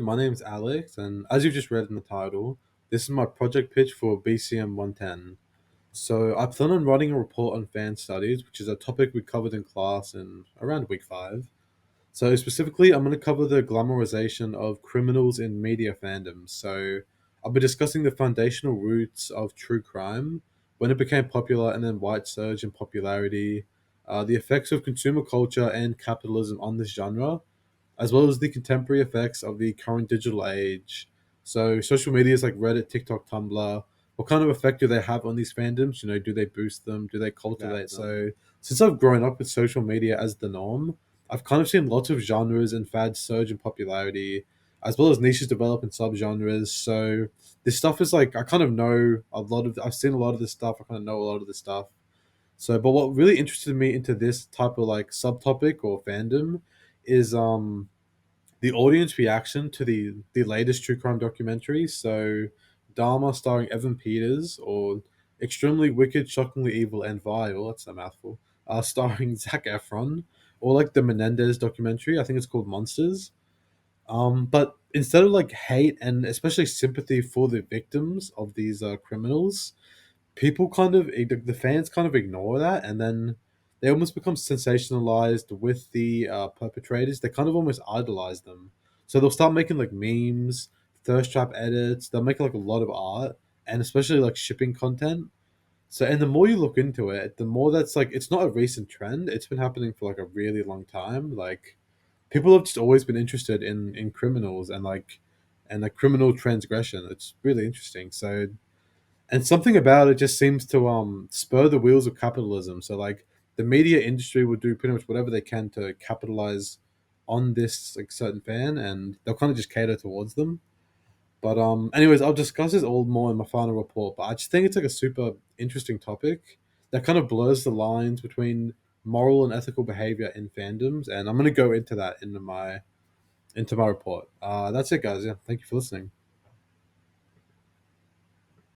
my name's Alex, and as you've just read in the title, this is my project pitch for BCM 110. So I plan on writing a report on fan studies, which is a topic we covered in class in around week 5. So specifically, I'm going to cover the glamorization of criminals in media fandoms. So I'll be discussing the foundational roots of true crime, when it became popular and then why it surged in popularity, the effects of consumer culture and capitalism on this genre, as well as the contemporary effects of the current digital age. So social medias like Reddit, TikTok, Tumblr, what kind of effect do they have on these fandoms? Do they boost them? Do they Yeah, cultivate? So since I've grown up with social media as the norm, I've kind of seen lots of genres and fads surge in popularity, as well as niches develop in subgenres. So this stuff is like I kind of know a lot of. I've seen a lot of this stuff. I kind of know a lot of this stuff. So, but what really interested me into this type of like subtopic or fandom is the audience reaction to the latest true crime documentary. So, Dharma, starring Evan Peters, or Extremely Wicked, Shockingly Evil, and Vile. That's a mouthful. Starring Zac Efron, or like the Menendez documentary. I think it's called Monsters. But instead of like hate and especially sympathy for the victims of these criminals, people kind of the fans kind of ignore that, and then they almost become sensationalized with the perpetrators. They kind of almost idolize them, so they'll start making like memes, thirst trap edits. They'll make like a lot of art, and especially like shipping content. So, and the more you look into it, the more that's like it's not a recent trend. It's been happening for like a really long time. Like people have just always been interested in criminals and like criminal transgression. It's really interesting. So, and something about it just seems to spur the wheels of capitalism. So like the media industry will do pretty much whatever they can to capitalize on this like certain fan, and they'll kind of just cater towards them. But anyways, I'll discuss this all more in my final report. But I just think it's like a super interesting topic that kind of blurs the lines between moral and ethical behavior in fandoms, and I'm gonna go into that into my report. That's it, guys. Yeah, thank you for listening.